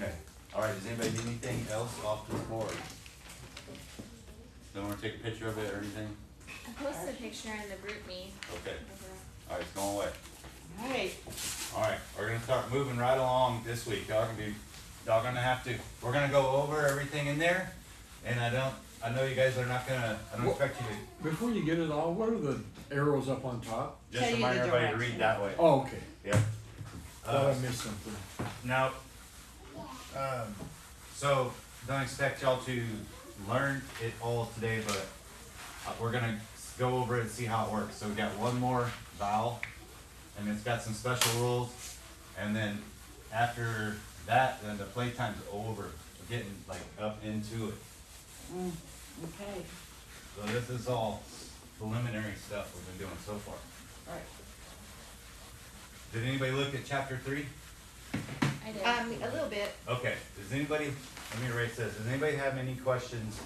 Okay, alright, does anybody need anything else off this board? Don't wanna take a picture of it or anything? I posted a picture in the group me. Okay, alright, it's going away. Alright, Alright, we're gonna start moving right along this week, y'all gonna have to, we're gonna go over everything in there, and I know you guys are not gonna, I don't expect you to, Before you get it all, what are the arrows up on top? just Tell you remind the everybody to direction. read that way. Oh, okay. Yep. Thought I missed something. Now, so don't expect y'all to learn it all today, but we're gonna go over it and see how it works. So we got one more vowel, and it's got some special rules, and then after that, then the playtime's over. We're getting like up into it. okay, So this is all preliminary stuff we've been doing so far. alright. Did anybody look at chapter 3? I did. A little bit. Okay, does anybody, let me erase this, does anybody have any questions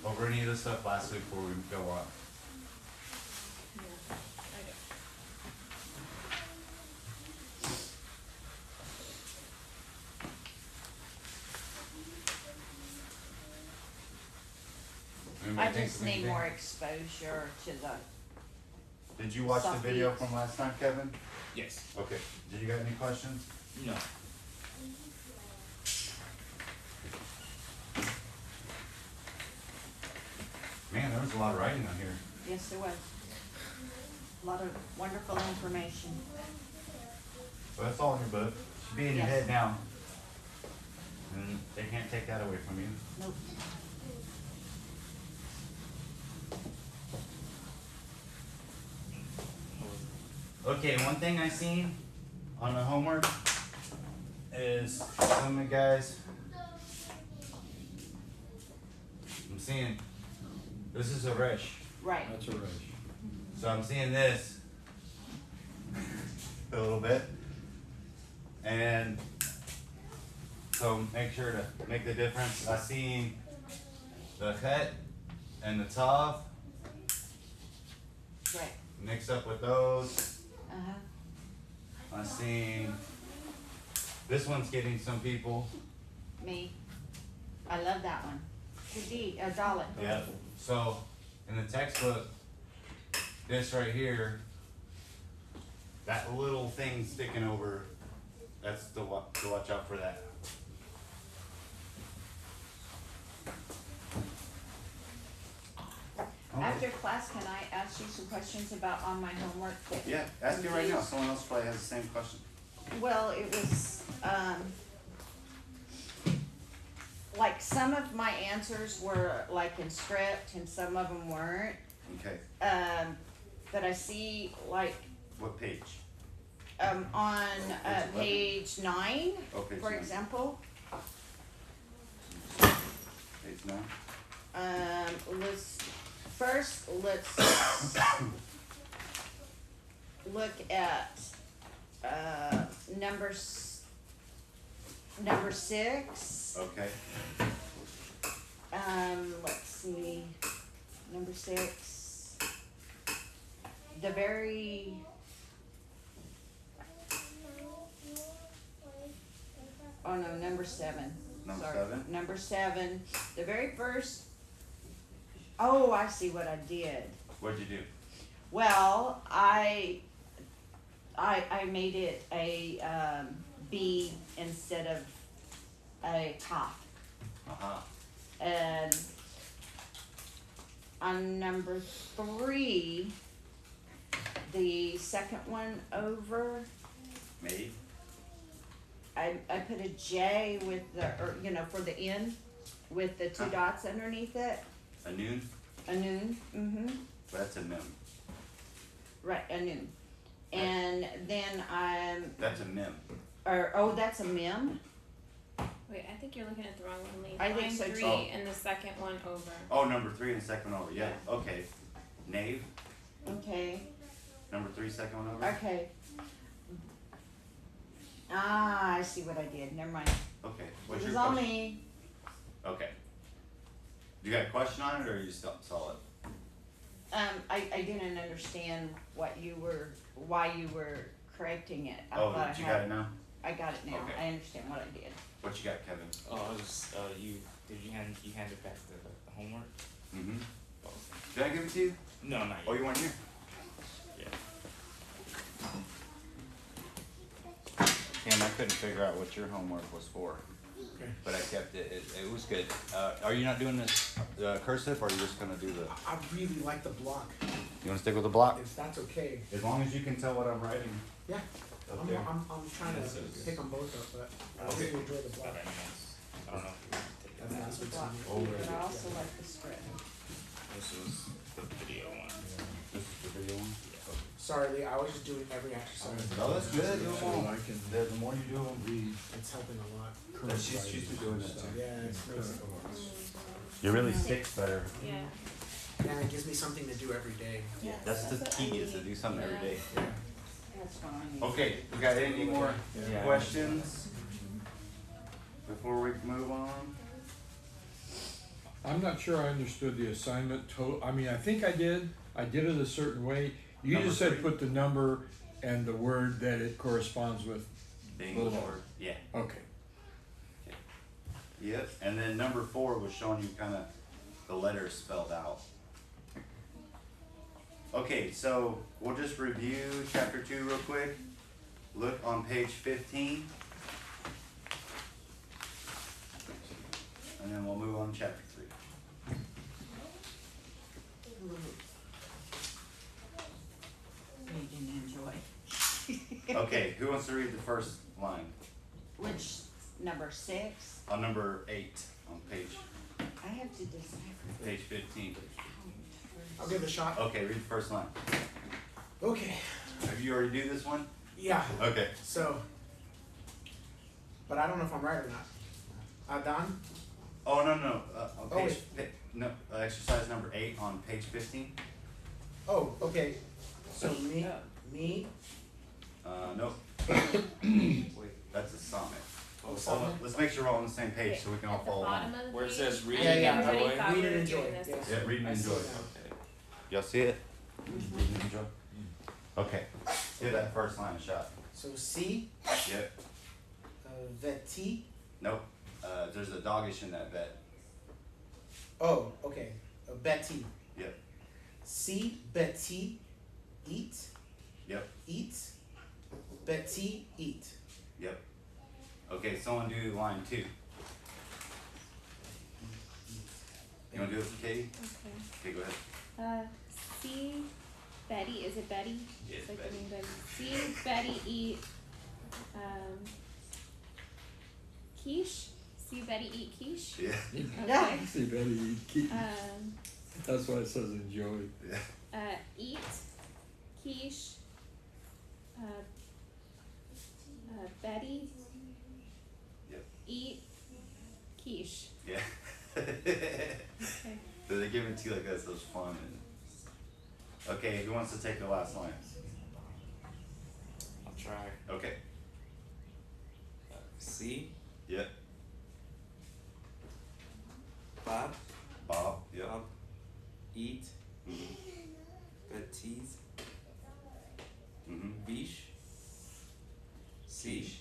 over any of this stuff last week before we go on? Yeah, I do. Anybody I think just of need anything? more exposure to the, Did you watch the video Suffix. from last time, Kevin? Yes. Okay, did you got any questions? No. Man, there was a lot of writing on here. yes, there was. A lot of wonderful information. So that's all in your book, should be in your Yes. head now. And they can't take that away from you. Nope. Okay, one thing I seen on the homework is some of you guys, I'm seeing, this is a resh, Right, That's a rush. so I'm seeing this a little bit. And so make sure to make the difference. I seen the chet and the tav right. mixed up with those. Uh-huh, I seen this one's getting some people. me. I love that one. Good Dalit. Yeah. So in the textbook, this right here, that little thing sticking over, that's to watch out for that. After class, can I ask you some questions about on my homework? that- Yeah, ask it right now. Someone else probably has the same question. Well, it was, like some of my answers were like in script and some of them weren't. Okay, But I see like, what page? on, Page 11? page 9, Oh, page for 9. example. Page 9? Let's look at, number 6. Okay. Let's see, number 6. The very, oh no, number 7. Number Sorry. 7? Number 7, the very first, oh, I see what I did. What'd you do? Well, I made it a, B instead of a cough. Uh-huh. And on number 3, the second one over, Made? I put a J with the, or, you know, for the N, with the 2 dots underneath it, A noon? a noon, That's a mem. right, a noon. And then That's a mem. that's a mem, Wait, I think you're looking at the wrong one, Lee. I think Line so, too. 3 Oh. and the second one over. Oh, number 3 and the second one over. Yeah, okay. Knave, okay, number 3, second one over. okay. Ah, I see what I did, never mind. Okay. It What's was your all question? me. Okay. You got a question on it, or you saw it? I didn't understand why you were correcting it. I Oh, thought I you had- got it now? I got it now, Okay. I understand what I did. What you got, Kevin? Oh, I was just, you handed back the homework? Mm-hmm. Oh, Did I give it to you? no, not Oh, yet. you weren't here? Yeah. Tim, I couldn't figure out what your homework was for, Okay. but I kept it. It was good. Are you not doing this cursive, or are you just gonna do the? I really like the block, You wanna stick with the block? if that's okay. As long as you can tell what I'm writing. Yeah, Up I'm there. trying to This is- pick them both up, but I Okay. really enjoy the block. But I don't know if you want to take That's it. last week's Block, homework. but I also like the spread. This was the video one. This is the video one. Sorry, Lee, I was just doing every exercise. No, that's good. Do them So all. I can The more you do them, read It's helping a lot. current she's been doing that stuff too. Yeah, it's and nice. current books. it really sticks better. Yeah. Yeah, it gives me something to do every day. Yeah. That's the what I key, is to need. do something every day. Yeah. That's what I need. Okay, we got any more Yeah. questions before we move on? I'm not sure I understood the assignment I mean, I think I did it a certain way. You Number just said three. put the number and the word that it corresponds with. The English word. Yeah. Okay. Yep, and then number 4 was showing you kinda the letters spelled out. Okay, so we'll just review chapter 2 real quick. Look on page 15. And then we'll move on to chapter 3. You didn't enjoy. Okay, who wants to read the first line? Which, number 6? On number 8 on page I have to decipher. page 15. I'll give it a shot. Okay, read the first line. Okay, Have you already do this one? yeah, Okay. so, but I don't know if I'm right or not. Don? Oh, no, no, on Oh, page, no, exercise number 8 on page 15. Oh, okay, so me, Nope. Wait, that's a sonnet. Hold sonnet? on, let's make sure we're all on the same page so we can all At the follow bottom along. of the Where it page, says read I and think enjoy. everybody thought Read we and were enjoy, doing this. yes. Yeah, read and I see enjoy. it now. Okay. Y'all see it? Read and enjoy. Okay, give that first line a shot. So C, Yep, veti, nope, there's a doggish in that vet. oh, okay, Betty. Yep, C, Betty, eat, yep, eat, Betty, eat. yep. Okay, someone do line 2. You wanna do it for Katie? Okay. Okay, go ahead. See Betty, is it Betty? Yes, It's like Betty. the name Betty. See Betty eat, quiche? See Betty eat quiche? Yeah. Okay. See, Betty, eat keep. Um, That's why it says enjoy. eat quiche, Betty Yep. eat quiche. Yeah. Okay. So they give it to you like that, so it's fun. And... Okay, who wants to take the last line? I'll try. Okay. C, Yep. Bob, Bob. Yep. Bob, eat, Mhm. Baptiste, Mhm. Biche, C,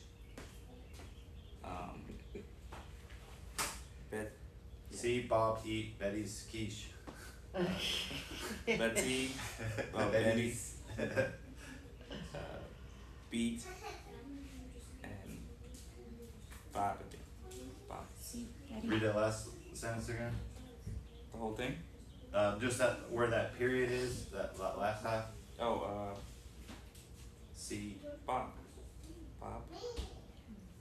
Bet, See Bob eat Betty's quiche. Betty, Betty's. Beat, and Bob, Bob. See Betty. Read that last sentence again. The whole thing? Just that where that period is, that last half. Oh, See, Bob. Bob?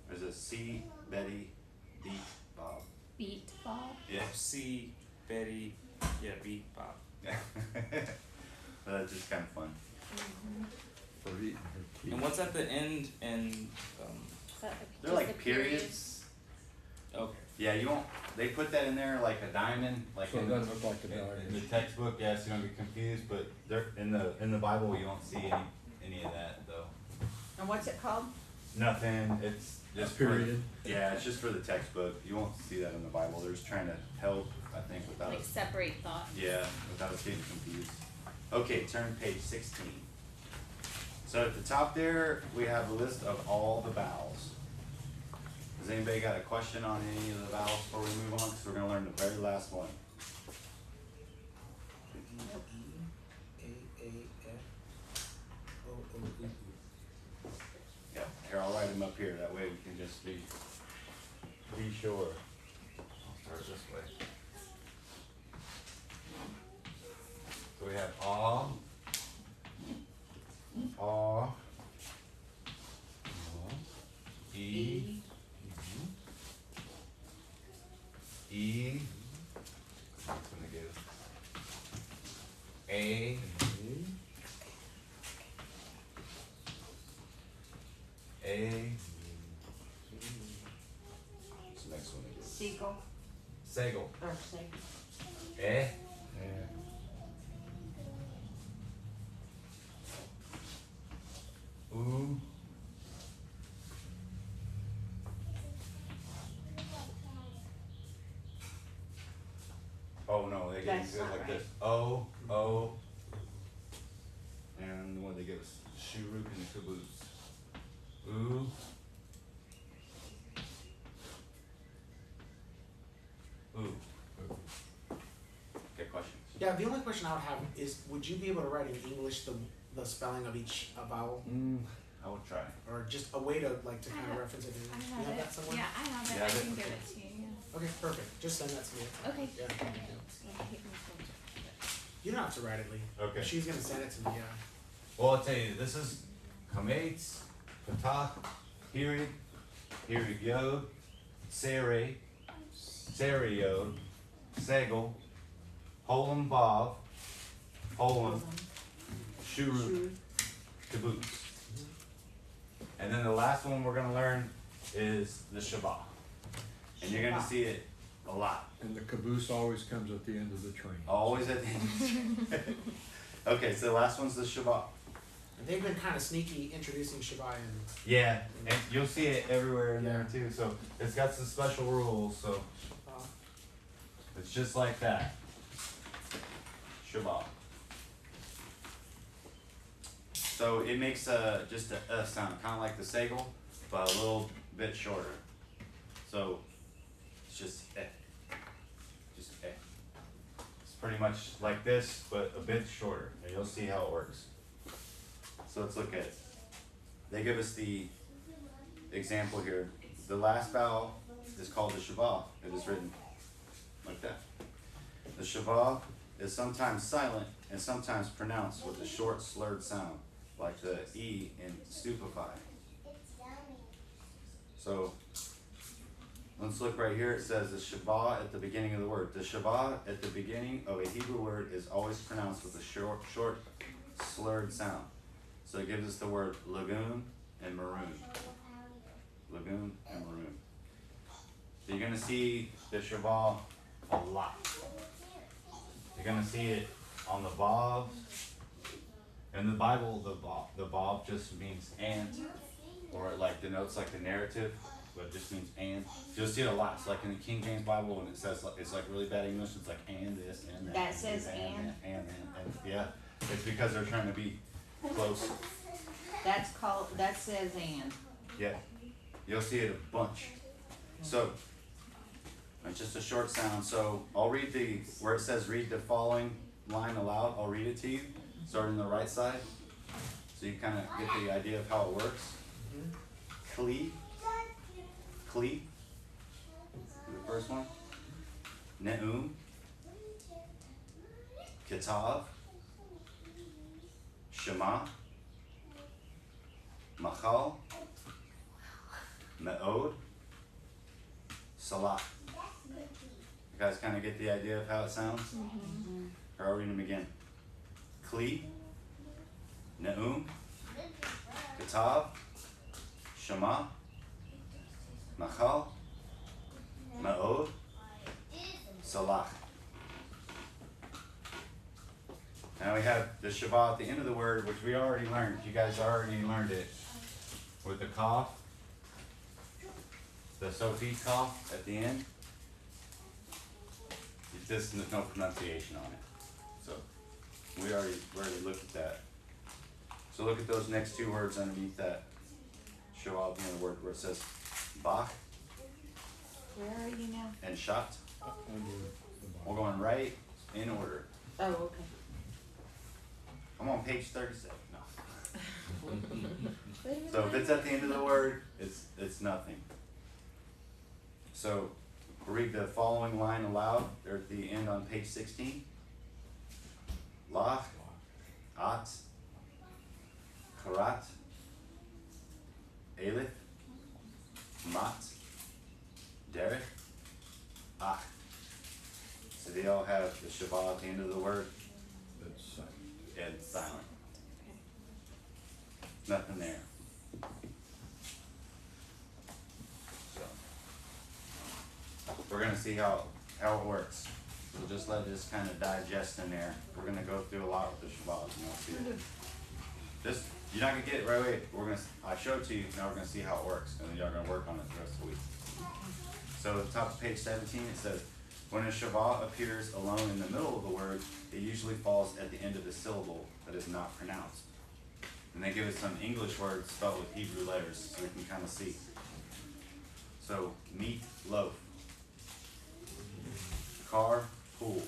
there's a C Betty beat Bob. Beat Bob. Yeah. C, Betty, yeah, beat Bob. Yeah. That's just kind of fun. For eating her keep. And what's at the end and, But They're just like the period. periods. okay. Yeah, you won't. They put that in there like a diamond, like So it in, doesn't look like a in dog. the textbook. Yeah, so you don't get confused. But they're in the Bible. You won't see any of that though. And what's it called? Nothing. It's just Period. Yeah, it's just for the textbook. You won't see that in the Bible. They're just trying to help, I think, without Like us. separate thought. Yeah, without us getting confused. Okay, turn to page 16. So at the top there, we have a list of all the vowels. Does anybody got a question on any of the vowels before we move on? Because we're gonna learn the very last one. Yep, here, I'll write them up here, that way we can just be sure. I'll start this way. So we have aw, aw, e, e, that's gonna give a, a, what's the next one? Seagull, Segal, or say, eh, ooh, oh no, they gave That's it not like right. this, O, O, and what they give us, Shuruk and the caboose, ooh, ooh. Good questions. Yeah, the only question I would have is, would you be able to write in English the spelling of each vowel? I will try. Or just a way to like to I kind of have- reference it in I English? have You have it. that somewhere? Yeah, I have it. Yeah, I that- can give it to you. Yeah. Okay, perfect. Just send that to me. Okay. Yeah. So I'll keep my phone. You don't have to write it, Lee. Okay. She's gonna send it to me, yeah. Well, I'll tell you, this is Kametz, Patah, Hirig, Hirig Yod, Sere, Sere Yod, Segel, Holam Vav, Holam, Shuruk, Caboose. And then the last one we're gonna learn is the Shabbat. And you're gonna Shabbat. see it a lot. And the caboose always comes at the end of the train. Always at the end. Okay, so the last one's the Shabbat. And they've been kind of sneaky introducing Shabbat and Yeah, and you'll see it everywhere in there too, so it's got some special rules, so it's just like that. Shabbat. So it makes just a sound, kind of like the Segel, but a little bit shorter. So it's just eh. Just eh. It's pretty much like this, but a bit shorter, and you'll see how it works. So let's look at it. They give us the example here. The last vowel is called the Shabbat. It is written like that. The Shabbat is sometimes silent and sometimes pronounced with a short slurred sound, like the E in stupefy. So let's look right here. It says the Shabbat at the beginning of the word. The Shabbat at the beginning of a Hebrew word is always pronounced with a short slurred sound. So it gives us the word lagoon and maroon. Lagoon and maroon. So you're gonna see the Shabbat a lot. You're gonna see it on the Vav. In the Bible, the Vav just means and, or it like denotes like the narrative, but it just means and. You'll see it a lot. It's like in the King James Bible when it says like, it's like really bad English. It's like and this and that. That says and. Yeah, it's because they're trying to be close. that says and. Yeah, you'll see it a bunch. So, it's just a short sound. So I'll read where it says read the following line aloud, I'll read it to you, starting on the right side. So you kind of get the idea of how it works. Kli, the first one. Ne'um, Kitav, Shema, Machal, Me'od, Salah. You guys kind of get the idea of how it sounds? Or I'll read them again. Kli, Ne'um, Kitav, Shema, Machal, Me'od, Salah. Now we have the Shabbat at the end of the word, which we already learned. You guys already learned it with the Kaf, the Sophie Kaf at the end. There's no pronunciation on it. So we already looked at that. So look at those next two words underneath that Shabbat at the end of the word where it says Bach Where are you now? and shot. Under the We're bottom. going right in order. Oh, okay. I'm on page 37. No. Wait a minute. So if it's at the end of the word, it's nothing. So read the following line aloud. They're at the end on page 16. La, at, karat, aleph, mat, derech, ach. So they all have the shabbat at the end of the word That's silent. and silent. Nothing there. So we're gonna see how it works. We'll just let this kind of digest in there. We're gonna go through a lot with the Shabbat, and you'll see it. This, you're not gonna get it right away. I showed it to you, now we're gonna see how it works, and then y'all gonna work on it the rest of the week. So at the top of page 17, it says, when a Shabbat appears alone in the middle of the word, it usually falls at the end of the syllable that is not pronounced. And they give us some English words spelled with Hebrew letters, so we can kind of see. So, meat, loaf. Car, pool.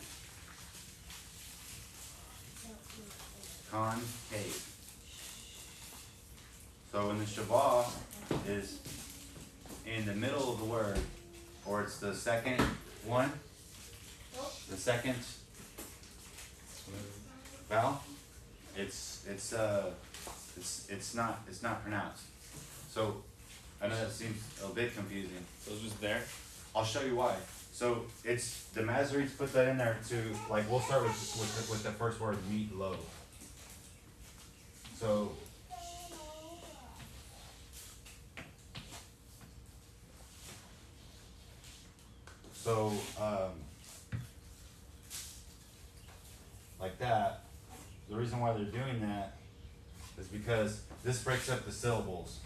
Con, cave. So when the Shabbat is in the middle of the word, or it's the second one, the second vowel, it's not pronounced. So I know that seems a bit confusing. So it's just there. I'll show you why. So it's the Masoretes put that in there to, like, we'll start with the first word, meat loaf. So like that. The reason why they're doing that is because this breaks up the syllables.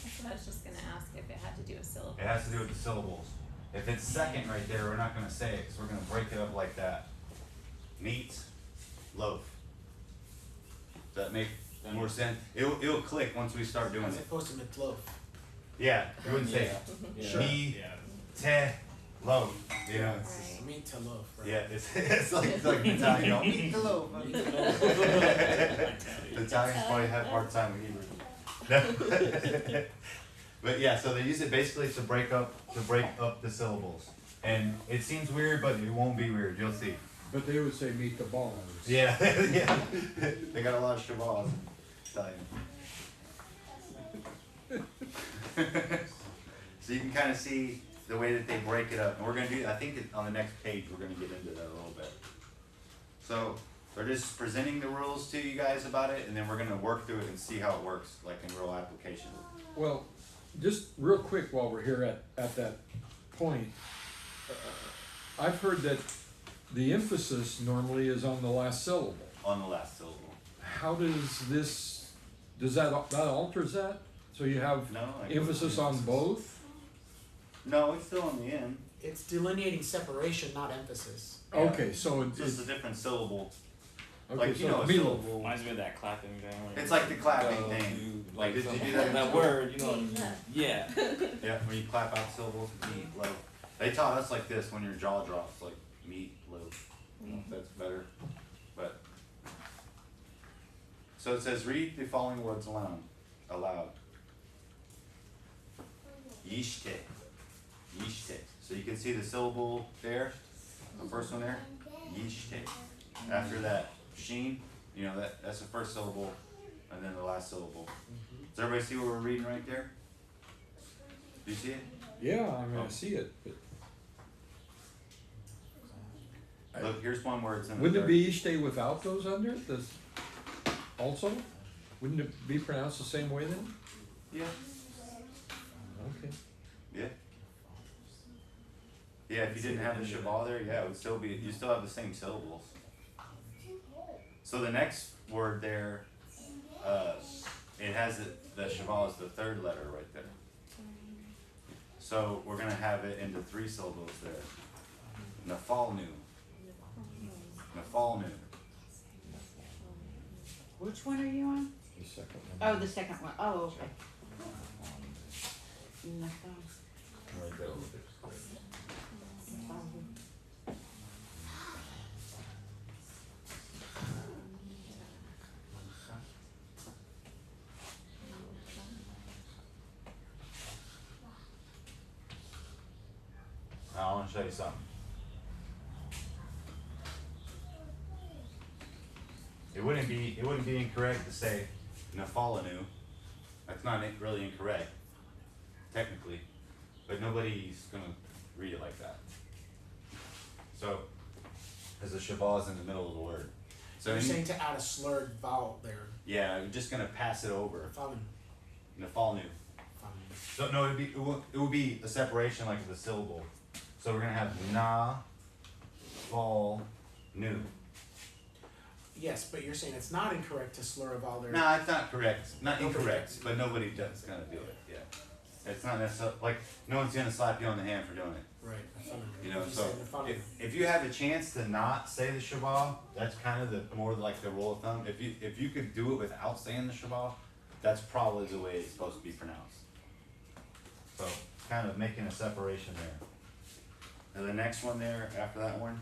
That's what I was just gonna ask, if it had to do with syllables. It has to do with the syllables. If it's second right there, we're not gonna say it, because we're gonna break it up like that. Meat, loaf. Does that make more sense? It'll click once we start doing As it. opposed to mitloaf. Yeah, you wouldn't say Yeah. me, Yeah. te, loaf. You know, it's, Right. Meat to loaf, right? yeah, it's like Italian. You know, meat the loaf. The Italians probably have a hard time with Hebrew. But yeah, so they use it basically to break up the syllables. And it seems weird, but it won't be weird. You'll see. But they would say meet the balls. Yeah, yeah. They got a lot of Shabazz in Italian. So you can kind of see the way that they break it up. And we're going to do, I think on the next page, we're going to get into that a little bit. So they're just presenting the rules to you guys about it, and then we're going to work through it and see how it works, like in real application. Well, just real quick while we're here at that point, I've heard that the emphasis normally is on the last syllable. On the last syllable. How does that alters that? So you have No, I emphasis on both? No, it's still on the end. It's delineating separation, not emphasis. Yeah. Okay, so It's just a different syllable. okay, Like, you know, a meatloaf. syllable. Reminds me of that clapping thing. Where It's like the clapping go thing. to, Like, did you something- do that in that school? word, you know? Yeah. Yeah, when you clap out syllables, meat, loaf. They taught us like this when your jaw drops, like meat, loaf. I don't know if that's better, but. So it says, read the following words aloud. Yishte. Yishte. So you can see the syllable there, the first one there. Yishte. After that, sheen, you know, that's the first syllable, and then the last syllable. Does everybody see what we're reading right there? Do you see it? Yeah, I mean, Oh. I see it, but Look, here's one where it's in the wouldn't it third. be Ishte without those under it? Also? Wouldn't it be pronounced the same way then? Yeah. Okay. Yeah. Yeah, if you didn't have the Shabbat there, yeah, it would still be, you still have the same syllables. So the next word there, it has the Shabbat is the third letter right there. So we're gonna have it into 3 syllables there. Nafalnu. Nafalnu. Which one are you on? The second one. Oh, the second one. Oh, okay. Nafal. I wanna show you something. It wouldn't be incorrect to say Nafalanu. That's not really incorrect, technically, but nobody's gonna read it like that. So, as the shabaz in the middle of the word. So You're in- saying to add a slurred vowel there. yeah, we're just gonna pass it over. Fun. Nafalnu. So no, it would be a separation like of a syllable. So we're gonna have na, fal, nu. Yes, but you're saying it's not incorrect to slur a vowel there. No, it's not correct. Not Nobody incorrect, does. but nobody does gonna do it. Yeah, it's not necessarily like no one's gonna slap you on the hand for doing it. Right. Fun. You know, You're so saying the fun. if you have a chance to not say the shabbat, that's kind of the more like the rule of thumb. If you could do it without saying the shabbat, that's probably the way it's supposed to be pronounced. So kind of making a separation there. And the next one there after that one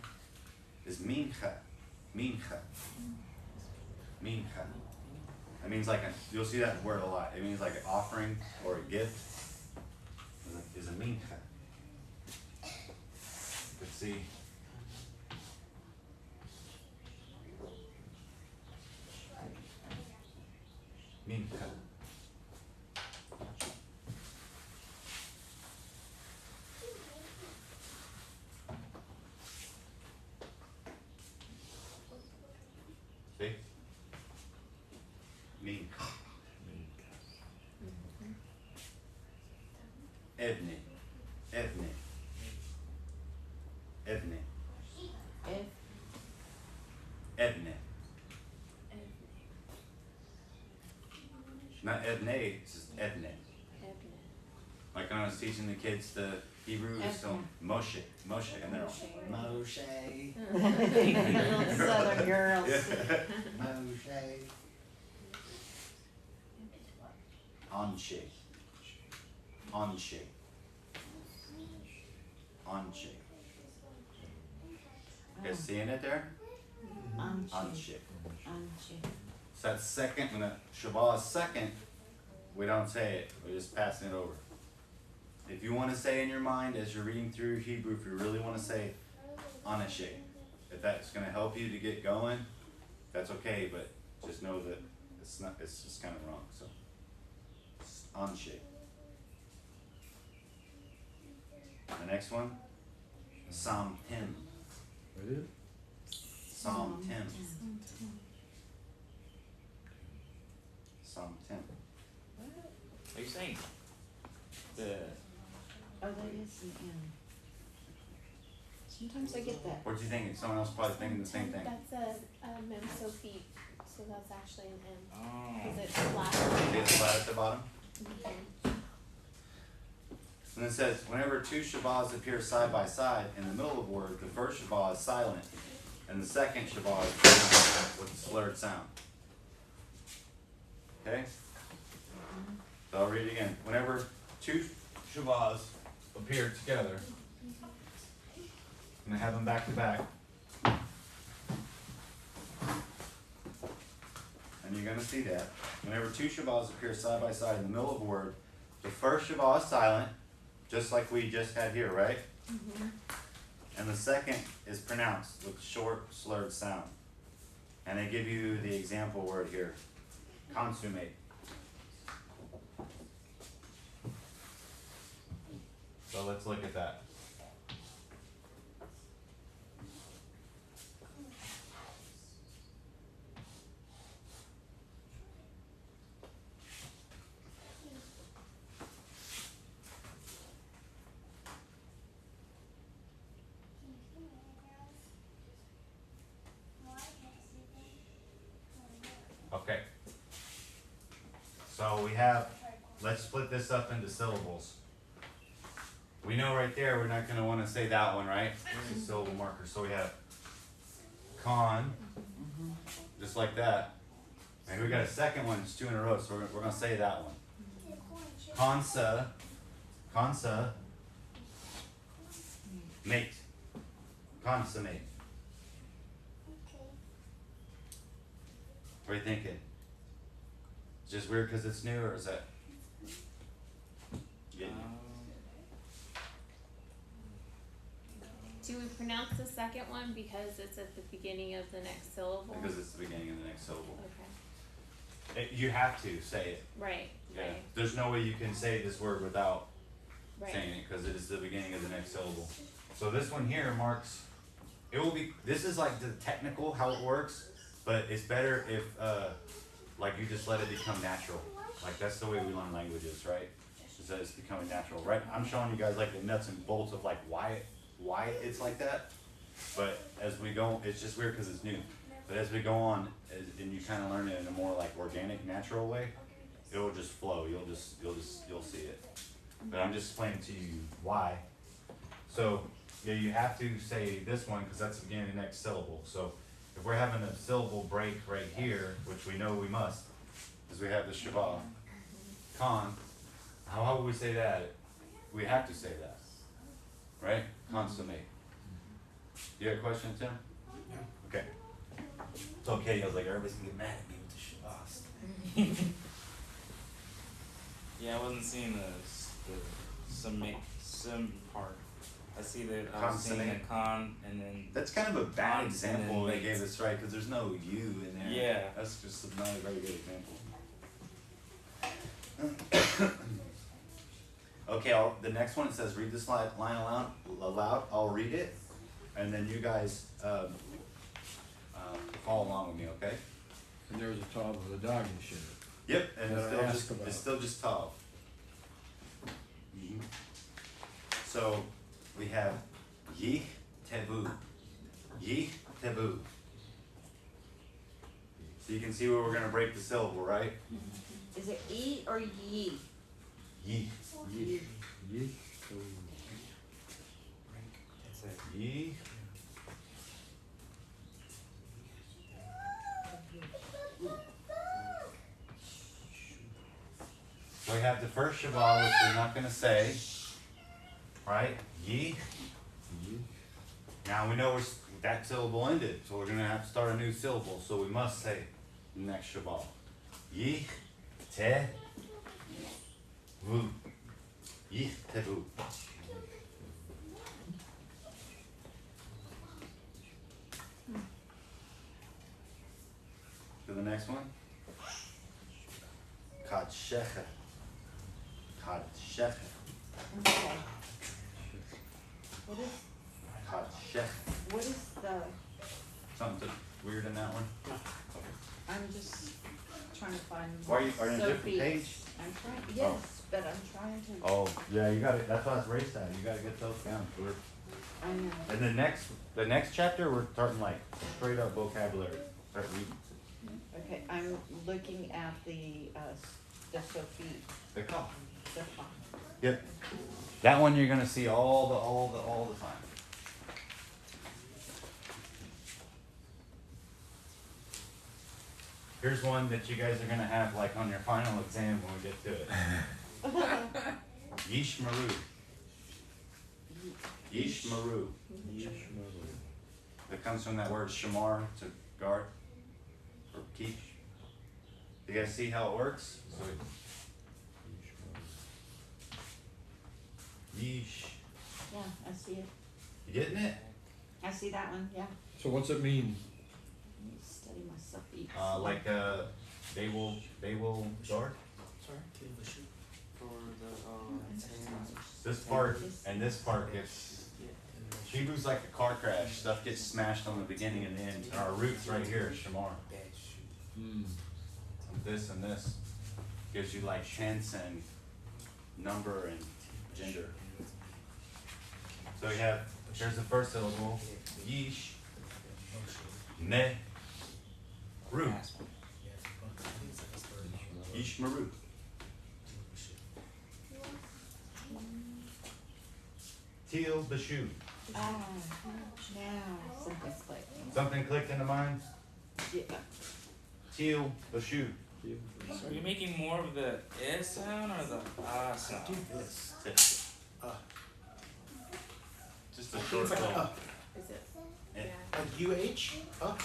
is mincha, mincha, mincha. It means like you'll see that word a lot. It means like an offering or a gift. Is a mincha. Let's see. Mincha. See? Mincha. Evne. Evne. Evne. If, Edne. Not Edne, it's just Edne. Like when I was teaching the kids the Hebrew, it's still Moshe, Moshe, and they're all Moshe. little southern girls. Moshe. Anshe. Anshe. Anshe. You guys seeing it there? Anchi. Anshe. Anchi. So that's second, when the Shabbat is second, we don't say it, we're just passing it over. If you wanna say in your mind as you're reading through Hebrew, if you really wanna say Anashe, if that's gonna help you to get going, that's okay, but just know that it's just kinda wrong, so. Anshe. The next one, Psalm 10. What is it? Psalm 10. Psalm 10. What are you saying? The Oh, that is the end. Sometimes I get that. What do you think? Someone else probably thinking the same thing. That's a mem Sophie, so that's actually an M. oh. Cause it's flat. See the flat at the bottom? Mhm. And it says, whenever two Shabahs appear side by side in the middle of a word, the first Shabah is silent, and the second Shabah is pronounced with a slurred sound. Okay? So I'll read it again. Whenever two Shabahs appear together, I'm gonna have them back to back. And you're gonna see that. Whenever two Shabahs appear side by side in the middle of a word, the first Shabah is silent, just like we just had here, right? And the second is pronounced with short, slurred sound. And they give you the example word here, consummate. So let's look at that. Okay. So we have, let's split this up into syllables. We know right there we're not gonna wanna say that one, right? It's a syllable marker, so we have con, just like that. And we got a second one, it's two in a row, so we're gonna say that one. Consa, mate, consummate. What are you thinking? It's just weird because it's new, or is that? Yeah. Do we pronounce the second one because it's at the beginning of the next syllable? Because it's the beginning of the next syllable. Okay, You have to say it. right, Yeah. right, There's no way you can say this word without right. saying it, cause it is the beginning of the next syllable. So this one here marks, it will be, this is like the technical how it works, but it's better if, like you just let it become natural. Like that's the way we learn languages, right? Is that it's becoming natural, right? I'm showing you guys like the nuts and bolts of like why it's like that. But as we go, it's just weird cause it's new. But as we go on, and you kinda learn it in a more like organic, natural way, it will just flow, you'll see it. But I'm just explaining to you why. So, yeah, you have to say this one, cause that's the beginning of the next syllable. So, if we're having a syllable break right here, which we know we must, cause we have the Shabbat, con, how would we say that? We have to say that, right? Consummate. You have a question, Tim? Yeah. Okay. It's okay, I was like, everybody's gonna get mad at me with the Shabbat. Yeah, I wasn't seeing the sim part. I see that I was seeing a Consummate. con and then That's kind of a bad Consummate. example they gave us, right? Cause there's no U in there. Yeah. That's just not a very good example. Okay, the next one, it says read this line aloud, I'll read it, and then you guys, follow along with me, okay? And there's a top of the dog and shit. Yep, and That I asked about. it's still just Tav. So, we have Yich Tevu. Yich Tevu. So you can see where we're gonna break the syllable, right? Is it E or ye? Yich. Yeesh. Yeesh. it's a Yich. So we have the first Shabbat, which we're not gonna say, right? Yich. Yeesh. Now we know that syllable ended, so we're gonna have to start a new syllable, so we must say the next Shabbat. Yich te vu. Yich te vu. To the next one. Kadshecha. Kadshecha. Okay. What is, Kadshecha. what is the, Something weird in that one? I'm just trying to find. Why are you on a different Sophie's. page? I'm trying, yes, but I'm trying to. Oh, yeah, you gotta, that's why it's race time, you gotta get those down, Stuart. I know. And the next chapter, we're starting like straight up vocabulary, start reading. Okay, I'm looking at the Sophie, The call. the, Yep. That one you're gonna see all the time. Here's one that you guys are gonna have like on your final exam when we get to it. Yish Maru. Yish Maru. That comes from that word shamar, to guard, or keep. You guys see how it works? So yeesh. yeah, I see it. You getting it? I see that one, yeah. So what's it mean? Let me study my Sophie. They will guard. Sorry, can you shoot? for the This part and this part gets, Shibu's like a car crash. Stuff gets smashed on the beginning and the end. And our roots right here is shamar. Hmm. This and this gives you like tense and number and gender. So we have, here's the first syllable, yeesh, ne, ru, yeesh maru. Teal bashu. Ah, now something's clicking. Something clicked into mine? Yeah. Teal bashu. So are you making more of the S sound or the ah sound? Do this. Just a I think short it's like little. Is it? Eh. Yeah. Like UH, or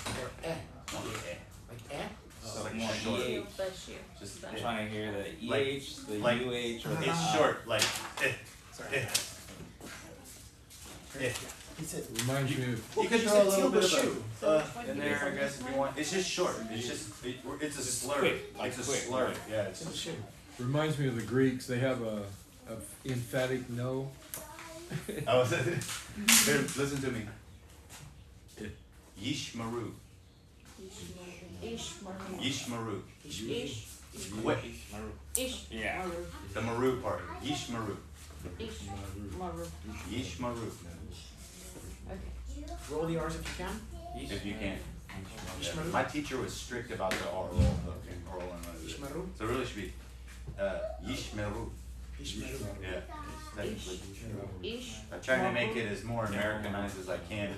eh, Yeah. like eh. So like more short. EH. Bless you. Just But- I'm trying to hear the Like- EH, the like- UH, or the It's short, like, Sorry. He said, Reminds me of, You well, can you throw a said little bit Tilbury of shoe. in there, I guess, if you want. It's just short. It's just, it's a slur. quick, like It's a quick, slur. right. Yeah, it's Tilbury shoe. reminds me of the Greeks, they have a emphatic no. Oh, is it? Here, listen to me. Yishmaru. Ishmaru. Yishmaru. Ish. Quick. Ish. Yeah. Maru. The Maru part. Yishmaru. Ishmaru. Yishmaru. Okay. Roll the R's if you can. If you can. Ishmaru. My teacher was strict about the oral and Ishmaru. so it really should be Yishmaru. Ishmaru. Yeah, technically. Ish. I'm trying to make it as more Americanized as I can.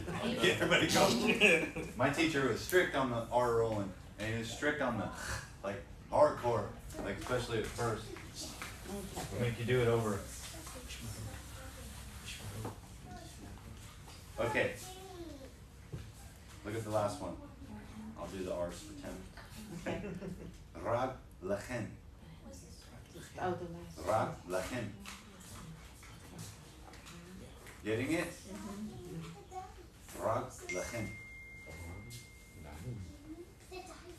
Get everybody going. My teacher was strict on the R rolling, and he was strict on the like hardcore, like especially at first. Okay. We'll make you do it over. Okay. Look at the last one. I'll do the R's for 10. Okay. Rag lachen. Oh, the last. Rag lachen. Getting it? Rag lachen.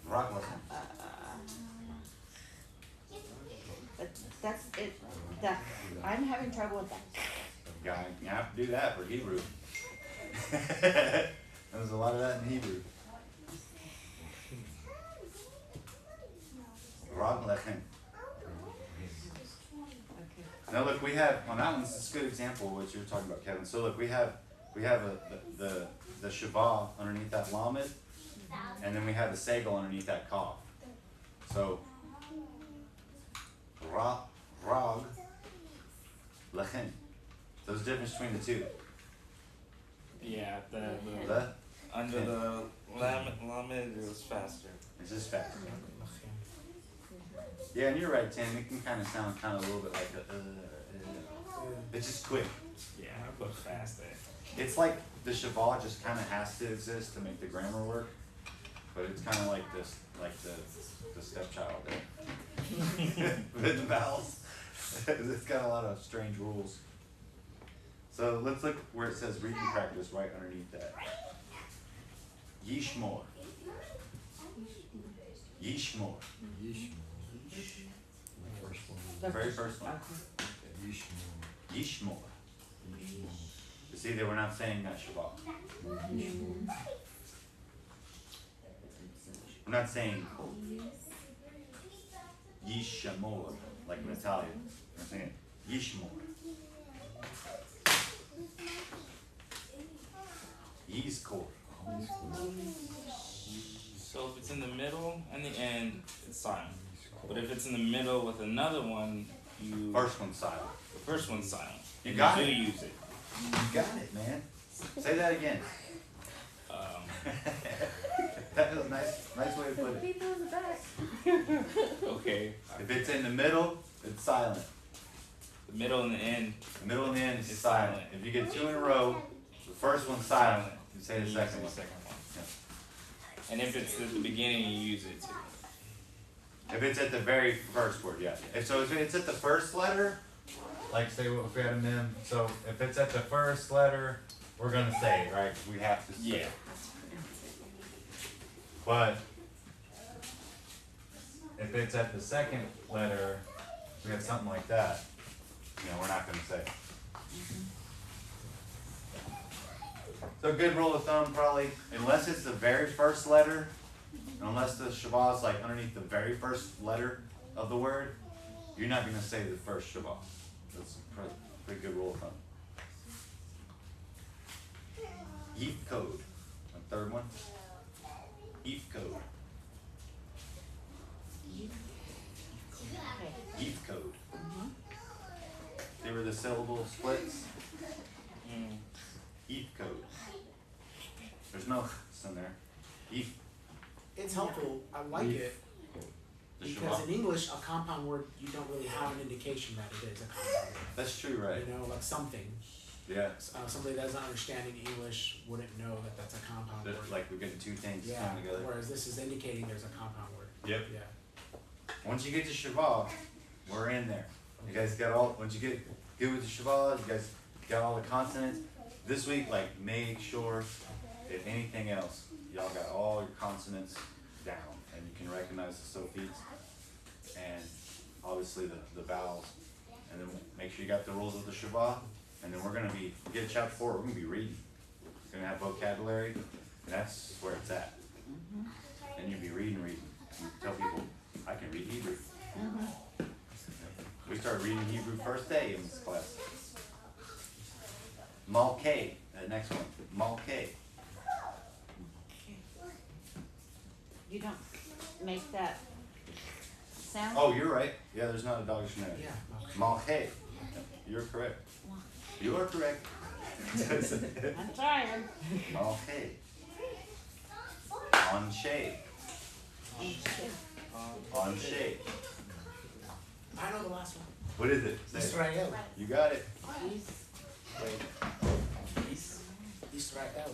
Rag lachen. But that's it. That I'm having trouble with that. Guy, you have to do that for Hebrew. There's a lot of that in Hebrew. Rag lechem. Okay. Now look, we have on that one. This is a good example of what you were talking about, Kevin. So look, we have the shavah underneath that lamed, and then we have the segel underneath that kaf. So rag lechem. So there's a difference between the two. Yeah, The under the lamed it was faster. it's just fast. Yeah, and you're right, Tim. It can kind of sound kind of a little bit like it's just quick. Yeah, I put fast there. It's like the shavah just kind of has to exist to make the grammar work, but it's kind of like this, like the stepchild there with the vowels. It's got a lot of strange rules. So let's look where it says reading practice right underneath that. Yishmor. Yishmor. The very first one. Okay. Yishmor. You see that we're not saying that Shabbat. We're not saying Yishamor, like in Italian. We're saying Yishmor. Yizkor. So if it's in the middle and the end, it's silent. But if it's in the middle with another one, you First one's silent. the first one's silent. You got do it. use it. You got it, man. Say that again. That was a nice way to put it. People in the back. Okay. If it's in the middle, it's silent. The middle and the end. The middle and the end is It's silent. silent. If you get two in a row, the first one's silent. You say the you second use one. one. And if it's at the beginning, you use it too. If it's at the very first word, yeah. If it's at the first letter, like say if we had a mem, so if it's at the first letter, we're gonna say it, right? We have to say Yeah. it. But if it's at the second letter, we have something like that, we're not gonna say it. So a good rule of thumb probably, unless it's the very first letter, and unless the shavah is like underneath the very first letter of the word, you're not gonna say the first shavah. That's a pretty good rule of thumb. Yeet code, a third one. Yeet code. Okay. Yeet code. They were the syllable splits. Mm. Yeet code. There's no ch in there. Yeet. It's helpful. I like it The because shavah. in English, a compound word you don't really have an indication that it is a compound word. That's true, right? You know, like something. Yeah. Somebody that doesn't understand English wouldn't know that that's a compound word. Like we're getting two things Yeah. coming together. Whereas this is indicating there's a compound word. Yep. Yeah. Once you get to Shavah, we're in there. You guys got all, once you get good with the Shavah, you guys got all the consonants, this week, like, make sure, if anything else, y'all got all your consonants down, and you can recognize the sophies, and obviously the vowels, and then make sure you got the rules of the Shabbat, and then we're gonna be, get to chapter 4, we're gonna be reading. We're gonna have vocabulary, and that's where it's at. And you'll be reading. You tell people, I can read Hebrew. We started reading Hebrew first day in this class. Malkeh, the next one, Malkeh. You don't make that sound? Oh, you're right. Yeah, there's not a dog dictionary. Yeah. Malkeh. You're correct. You are correct. I'm trying. Malkeh. Anshe. Anshe. I know the last one. What is it? Say it. Israel. You got it. Wait. Israel.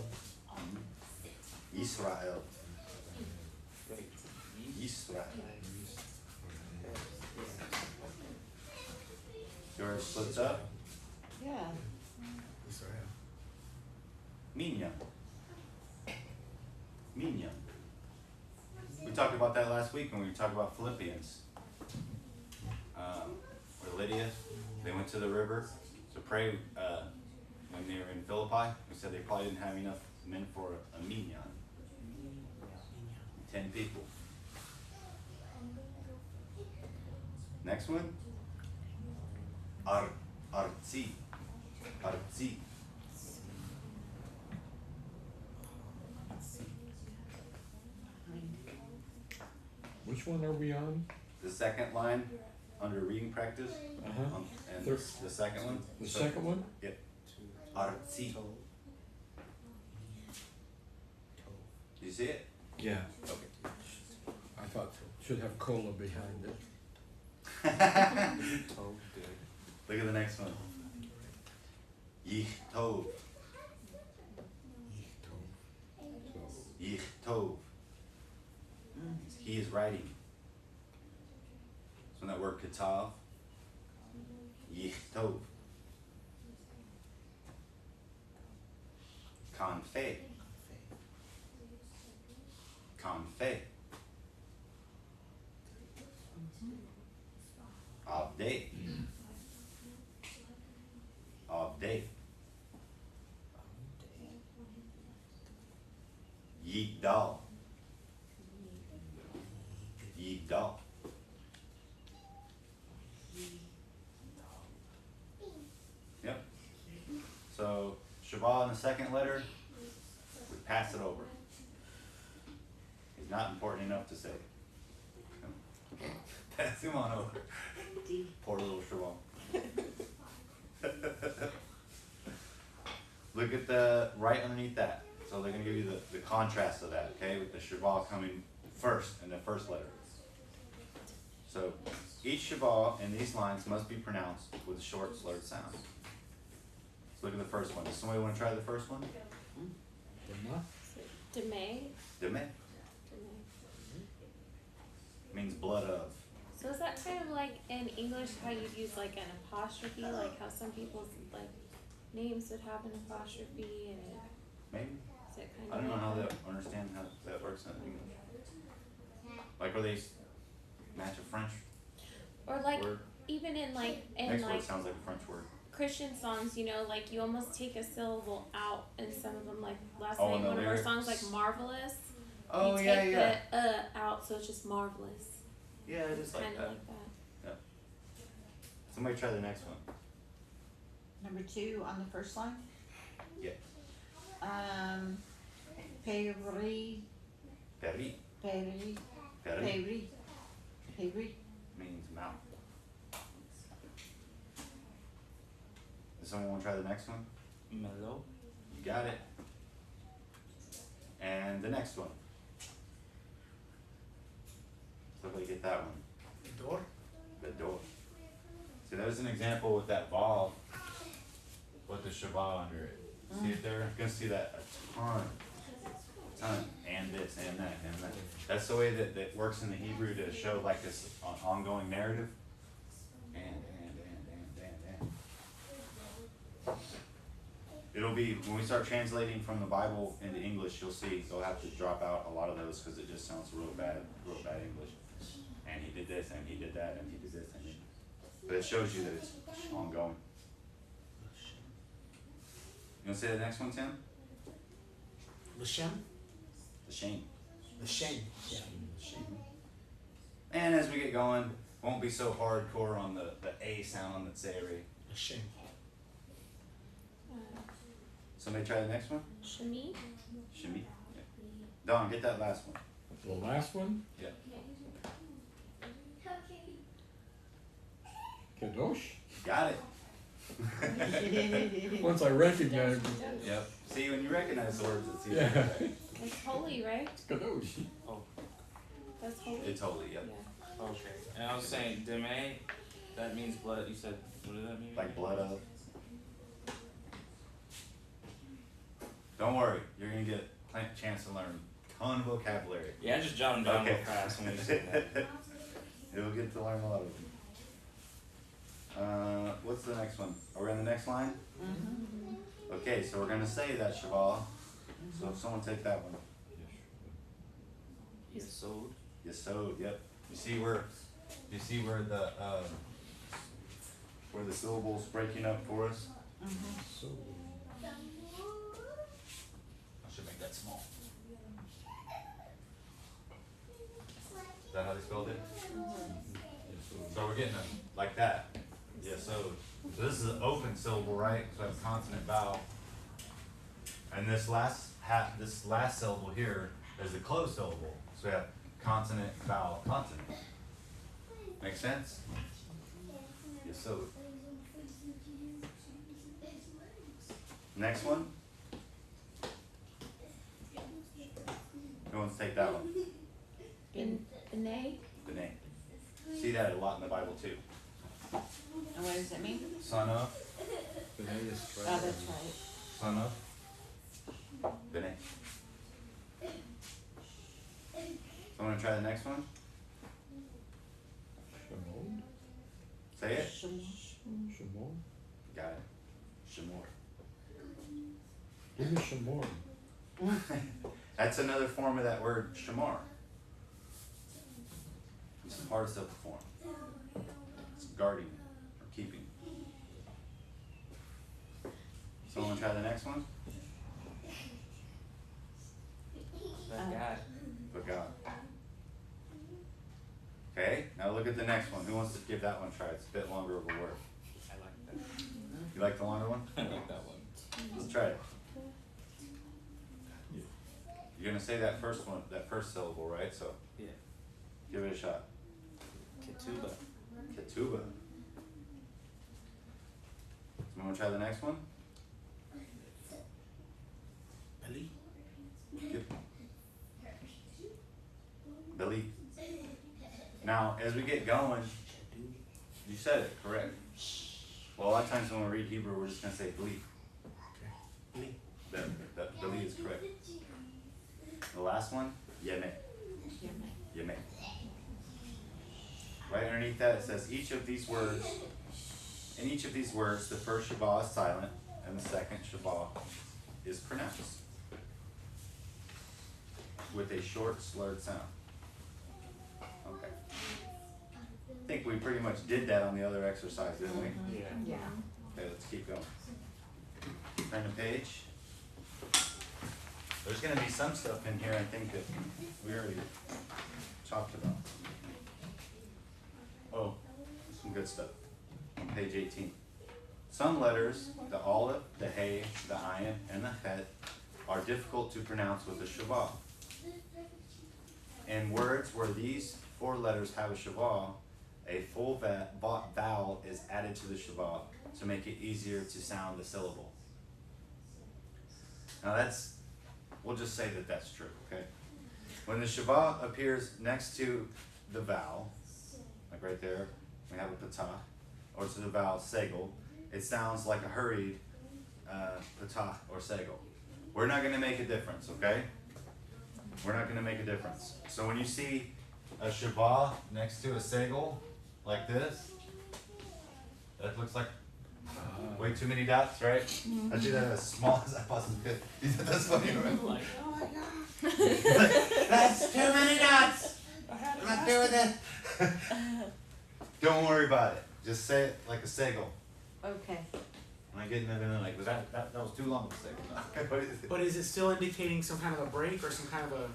Israel. Wait. Israel. Yours splits up. Yeah. Israel. Minyan. Minyan. We talked about that last week when we talked about Philippians. Where Lydia, they went to the river to pray when they were in Philippi. We said they probably didn't have enough men for a minyan. 10 people. Next one. Artzi. Artzi. Which one are we on? The second line under reading practice. Uh-huh. And Third. the second one. The So- second one? Yep. Artzi. You see it? Yeah. Okay. I thought should have cola behind it. Look at the next one. Yichtov. Yichtov. He is writing. So that word katav. Yichtov. Konfe. Konfe. Avdei. Avdei. Yigdal. Yigdal. Yep. So Shabbat in the second letter, we pass it over. It's not important enough to say. Pass him on over. Poor little Shabbat. Look at the right underneath that. So they're gonna give you the contrast of that, okay, with the Shabbat coming first in the first letter. So each Shabbat in these lines must be pronounced with short slurred sounds. Let's look at the first one. Does somebody wanna try the first one? Demay. Demeh means blood of. So is that kind of like in English how you'd use like an apostrophe, like how some people's like names would have an apostrophe and Maybe. is it kind I of don't know like how that? that, understand how that works in English. Like where they match a French Or like word. even in like Next like word sounds like a French word. Christian songs, you know, like you almost take a syllable out in some of them. Like last Oh, night, in the one of our lyrics? songs, like "Marvelous." Oh you yeah, take yeah. the out, so it's just marvelous. Yeah, it is like Kind of that. like that. Somebody try the next one. Number 2 on the first line. Yeah. Peri, Peri. peri, Peri peri, peri. means mouth. Does someone want to try the next one? Mellow. You got it. And the next one. Somebody get that one. The door. The door. See, there's an example with that ball with the Shabbat under it. See it there? You're gonna see that a ton. And this, and that, and that. That's the way that works in the Hebrew to show like this ongoing narrative. And. It'll be, when we start translating from the Bible into English, you'll see they'll have to drop out a lot of those because it just sounds real bad English. And he did this, and he did that, and he did this, and he, but it shows you that it's ongoing. You wanna say the next one, Tim? Lashem? The shame. The shame. Yeah. And as we get going, won't be so hardcore on the A sound on the tseri. The shame. Somebody try the next one? Shami? Shimi? Yeah. Don, get that last one. The last one, Yeah. Kadosh. Got it. Once I recognized it, Yep. See, when you recognize the words, it's easy. yeah, It's holy, right? it's Kadosh. That's holy. It's holy, yep. Yeah. Okay. And I was saying, deme, that means blood. You said, what does that mean? Like blood of. Don't worry, you're gonna get a chance to learn a ton of vocabulary. Yeah, I just jotted them down Okay. real fast when you said that. You'll get to learn a lot of them. What's the next one? Are we on the next line? Okay, so we're gonna say that Shabbat. So if someone take that one. Yesod. Yesod, yep. You see where the syllables breaking up for us? So, I should make that small. Is that how they spelled it? So we're getting them like that. Yesod. So this is an open syllable, right? So I have consonant vowel. And this last syllable here is a closed syllable. So we have consonant, vowel, consonant. Make sense? Yesod. Next one. Who wants to take that one? B'nai? B'nai. See that a lot in the Bible too. And what does it mean? Son of, Oh, that's right. son of, B'nai. Someone try the next one? Shimon. Say it. Shimon. Got it. Shemor. Give me Shimon. That's another form of that word, shamar. It's a participle form. It's guarding or keeping. Someone try the next one? That guy. But God. Okay, now look at the next one. Who wants to give that one a try? It's a bit longer of a word. I like that. You like the longer one? I like that one. Let's try it. You're gonna say that first one, that first syllable, right? So Yeah. give it a shot. Ketuba. Ketuba. Someone try the next one? Beli. Billy. Now, as we get going, you said it correct. Well, a lot of times when we read Hebrew, we're just gonna say believe. Beli. That believe is correct. The last one, yemeh. Yemeh. Right underneath that, it says each of these words. In each of these words, the first Shabbat is silent, and the second Shabbat is pronounced with a short, slurred sound. Okay. I think we pretty much did that on the other exercise, didn't we? Yeah. Yeah. Okay, let's keep going. Turn the page. There's gonna be some stuff in here I think that we already talked about. Oh, some good stuff. On page 18. Some letters, the aleph, the hey, the ayin, and the chet, are difficult to pronounce with a shavah. In words where these 4 letters have a shavah, a full vowel is added to the shavah to make it easier to sound the syllable. Now we'll just say that that's true, okay? When the shavah appears next to the vowel, like right there, we have a patah, or to the vowel segel, it sounds like a hurried patah or segel. We're not gonna make a difference, okay? We're not gonna make a difference. So when you see a shavah next to a segel, like this, that looks like Way too many dots, right? I do that as small as I possibly could. You think that's funny, right? Like, oh my god. That's too many dots. I'm not doing it. Don't worry about it. Just say it like a seagull. Okay. When I get in there, they're like, was that was too long of a seagull. What is it? But is it still indicating some kind of a break or some kind of a?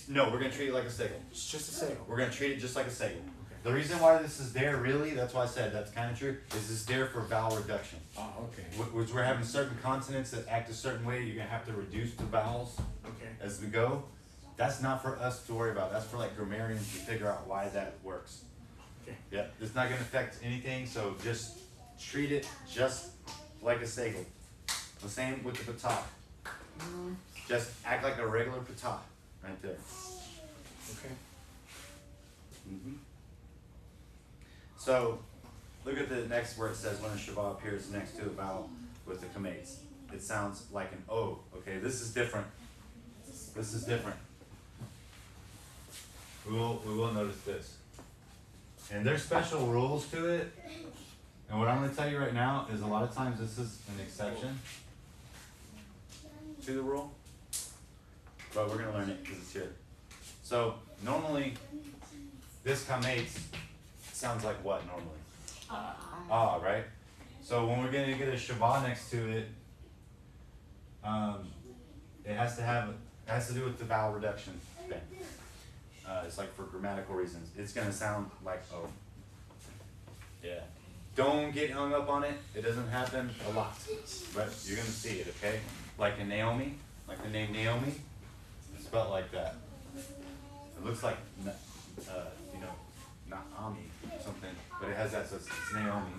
No, we're gonna treat it like a seagull. It's just a sale. We're gonna treat it just like a seagull. Okay. The reason why this is there, really, that's why I said that's kind of true, is it's there for vowel reduction. Oh, okay. Which we're having certain consonants that act a certain way, you're gonna have to reduce the vowels Okay. as we go. That's not for us to worry about. That's for like grammarians to figure out why that works. Okay. Yeah, it's not gonna affect anything, so just treat it just like a seagull. The same with the patah. Just act like a regular patah right there. Okay. So, look at the next where it says when a shabbat appears next to a vowel with the kamates. It sounds like an O. Okay, this is different. This is different. We will notice this. And there's special rules to it. And what I'm going to tell you right now is a lot of times this is an exception to the rule. But we're going to learn it because it's here. So, normally, this kamates sounds like what normally? Ah, right? So when we're going to get a shabbat next to it, it has to do with the vowel reduction thing. It's like for grammatical reasons. It's gonna sound like O. Yeah. Don't get hung up on it. It doesn't happen a lot, but you're gonna see it, okay? Like in Naomi, like the name Naomi, it's spelled like that. It looks like, not Ami or something, but it has that, so it's Naomi.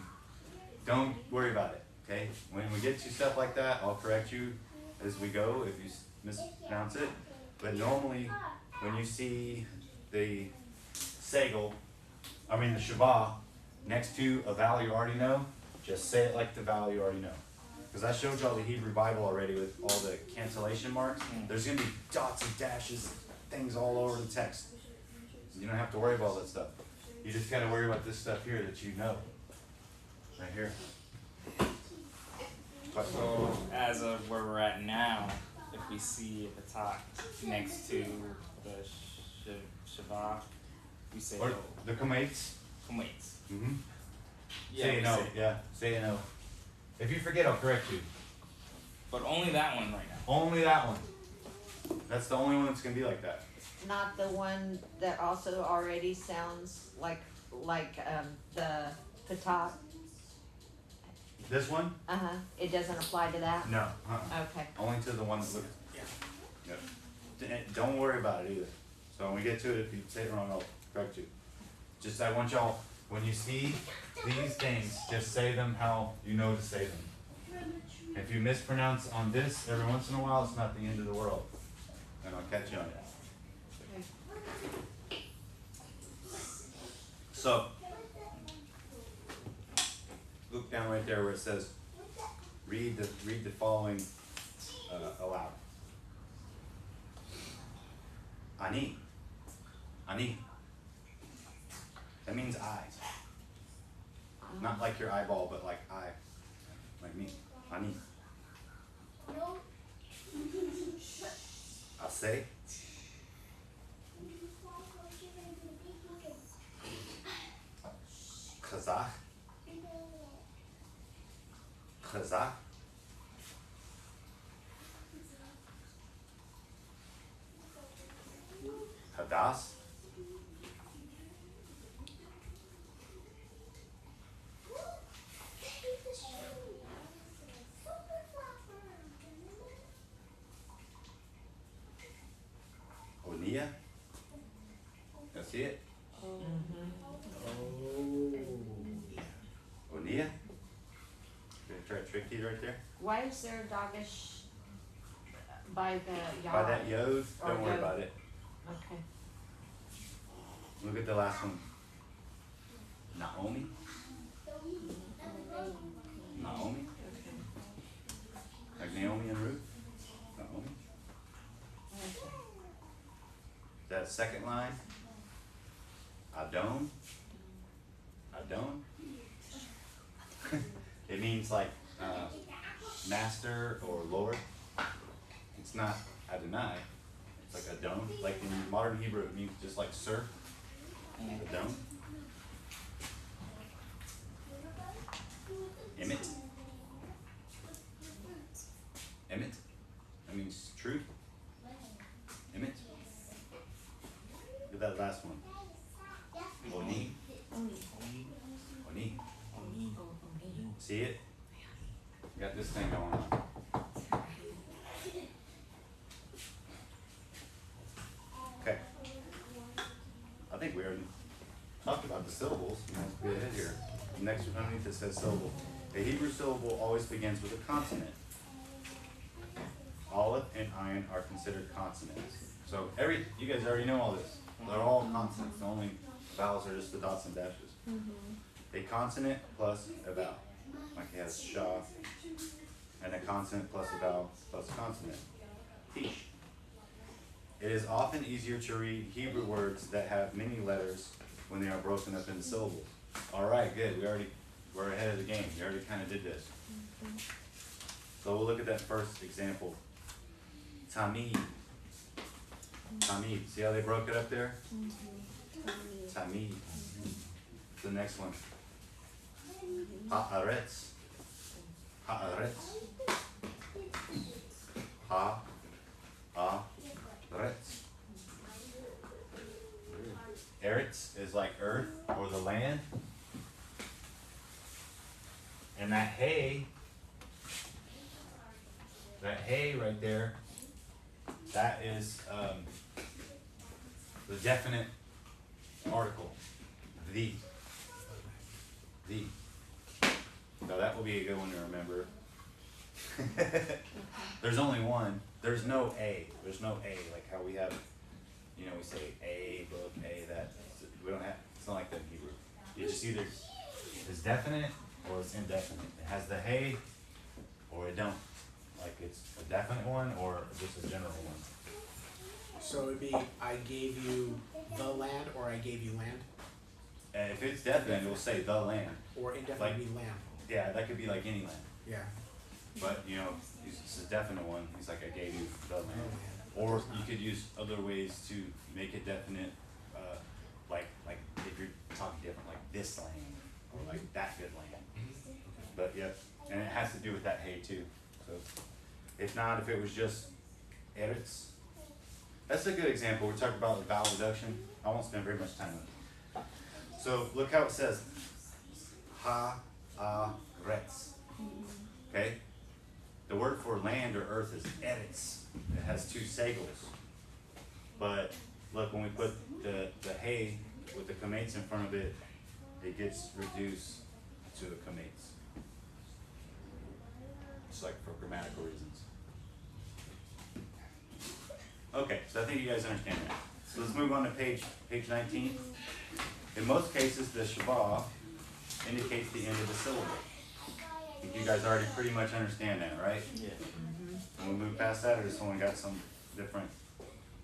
Don't worry about it, okay? When we get to stuff like that, I'll correct you as we go if you mispronounce it. But normally, when you see the segal, the shabbat, next to a vowel you already know, just say it like the vowel you already know. Because I showed y'all the Hebrew Bible already with all the cancellation marks. There's going to be dots and dashes, things all over the text. You don't have to worry about all that stuff. You just got to worry about this stuff here that you know. Right here. So, as of where we're at now, if we see a patah next to the Shabbat, we say Or no. the kamates. Kumaits. Mm-hmm. Yeah, Say we no. say- Yeah, say no. If you forget, I'll correct you. But only that one right now. Only that one. That's the only one that's gonna be like that. Not the one that also already sounds like the patah. This one? It doesn't apply to that? No. Uh-uh. Okay. Only to the one that looks. Yeah. Yep. Don't worry about it either. So when we get to it, if you say it wrong, I'll correct you. Just I want y'all, when you see these things, just say them how you know to say them. If you mispronounce on this every once in a while, it's not the end of the world. And I'll catch you on it. So, look down right there where it says, read the following aloud. Ani. Ani. That means I. Not like your eyeball, but like I. Like me. Ani. Ase. Chazak. Chazak. Hadas. Onia. That's it. Oh. Yeah. Onia. Gonna try to trick you right there. Why is there a doggish by the yod? By that yod, Or don't worry yod. about it. Okay. Look at the last one. Naomi. Naomi. Like Naomi and Ruth. Naomi. That second line. Adon. Adon. Yeah, It means like master or lord. It's not Adonai. It's like Adon. Like in modern Hebrew, it means just like sir. Adon. Emmet. Emmet. That means truth. Emmet. Look at that last one. Oni. Oni. See it? Got this thing going on. Okay. I think we already talked about the syllables. Let's be ahead here. The next one underneath it says syllable. A Hebrew syllable always begins with a consonant. Aleph and ayin are considered consonants. So you guys already know all this. They're all consonants. The only vowels are just the dots and dashes. A consonant plus a vowel. Like it has sha, and a consonant plus a vowel plus a consonant. Tish. It is often easier to read Hebrew words that have many letters when they are broken up into syllables. All right, good. We're ahead of the game. We already kind of did this. So we'll look at that first example. Tamid. Tamid. See how they broke it up there? Tamid. The next one. Haaretz. Haaretz. Ha-a-retz. Eretz is like earth or the land. And that hay right there, that is the definite article. The. Now that will be a good one to remember. There's only one. There's no A. There's no A, like how we have, we say A, book, A, that. We don't have, it's not like that in Hebrew. It just either is definite or it's indefinite. It has the hey or it don't. Like it's a definite one or just a general one. So it would be, I gave you the land, or I gave you land, And if it's definite, it will say the land. or indefinite Like- would be land. Yeah, that could be like any land. Yeah. But, it's a definite one. He's like, I gave you the land. The land. Or you could use other ways to make it definite, like if you're talking different, like this land, or like that good land. But yep, and it has to do with that hay too. So if not, if it was just Eretz, that's a good example. We're talking about the vowel reduction. I won't spend very much time on it. So look how it says ha-a-retz. Okay? The word for land or earth is Eretz. It has two segals. But look, when we put the hay with the kamates in front of it, it gets reduced to the kamates. It's like for grammatical reasons. Okay, so I think you guys understand that. So let's move on to page 19. In most cases, the shabah indicates the end of the syllable. I think you guys already pretty much understand that, right? Yeah. When we move past that, or just someone got some different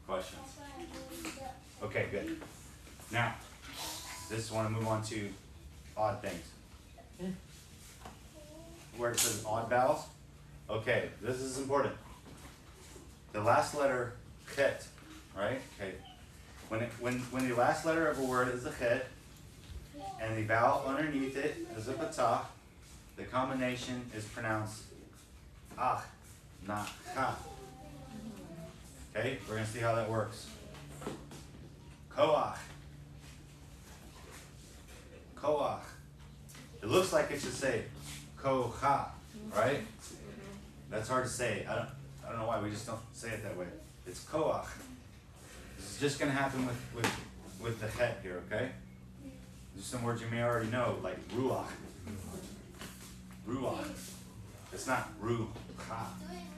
questions? Okay, good. Now, just want to move on to odd things. Where it says odd vowels. Okay, this is important. The last letter, chet, right? Okay. When the last letter of a word is a chet, and the vowel underneath it is a patah, the combination is pronounced ach, not ha. Okay, we're gonna see how that works. Koach. Koach. It looks like it should say kocha, right? That's hard to say. I don't know why we just don't say it that way. It's koach. This is just gonna happen with the het here, okay? There's some words you may already know, like ruach. Ruach. It's not rucha.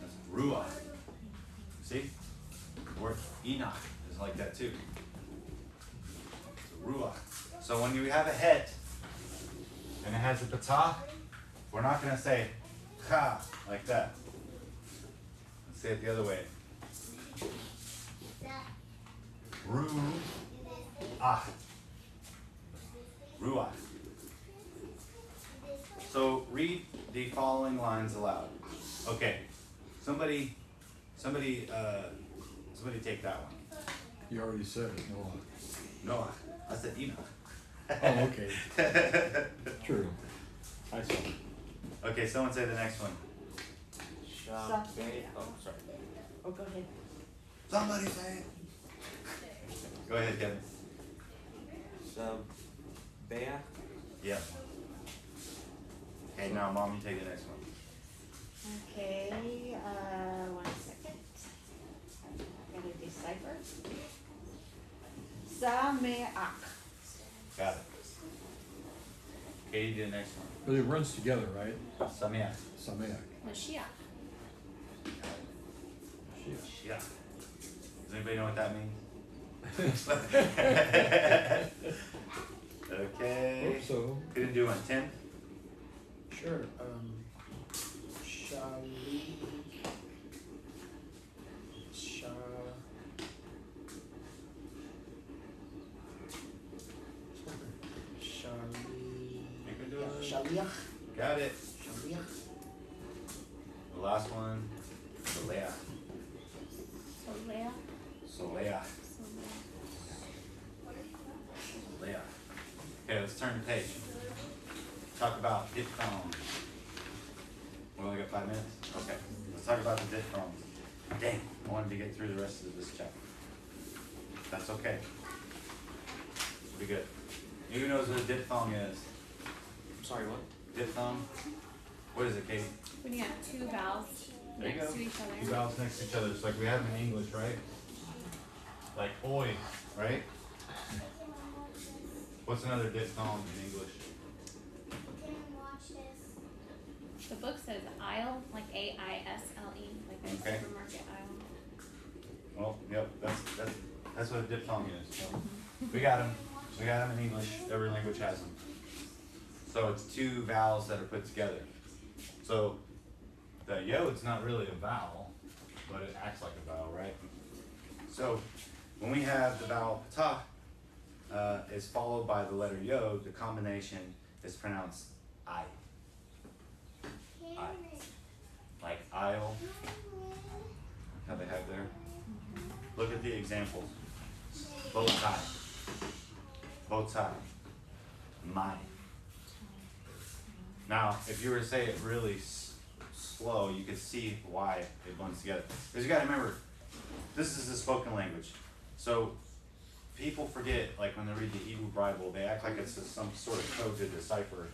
It's ruach. See? The word Enoch is like that too. It's ruach. So when you have a het and it has a patah, we're not going to say cha like that. Let's say it the other way. Ruach. Ruach. So read the following lines aloud. Okay, somebody take that one. You already said it, Noah. No, I said Enoch. Oh, okay. True. I saw it. Okay, someone say the next one. Oh, sorry. Oh, go ahead. Somebody say it. Go ahead, Kevin. Bea. Yeah. Okay, now Mom, you take the next one. Okay, 1 second. I gotta decipher. Sameach. Got it. Katie, do the next one. But it runs together, right? Sameach. Sameach. Mashiach. Yeah. Does anybody know what that means? Okay. Hope so. Couldn't do one. Tim? Sure. Shali. Sha. You can do it. Shaliach. Got it. Shaliach. The last one. Solea. Solea. Solea. Solea. Solea. Okay, let's turn the page. Talk about diphthongs. We only got 5 minutes? Okay. Let's talk about the diphthongs. Dang, I wanted to get through the rest of this chapter. That's okay. It'll be good. Who knows what a diphthong is? I'm sorry, what? Diphthong? What is it, Katie? When you have two vowels There you next go. to each Two other. vowels next to each other, just like we have in English, right? Like oi, right? What's another diphthong in English? The book says aisle, like AISLE, like a Okay. supermarket aisle. Well, yep, that's what a diphthong is. So we got them. We got them in English. Every language has them. So it's two vowels that are put together. So the yod's not really a vowel, but it acts like a vowel, right? So when we have the vowel patah is followed by the letter yod, the combination is pronounced I. I. Like aisle. How they have there. Look at the examples. Bow tie. Bow tie. My. Now, if you were to say it really slow, you could see why it blends together. Because you gotta remember, this is the spoken language. So people forget, like when they read the Hebrew Bible, they act like it's some sort of code to decipher.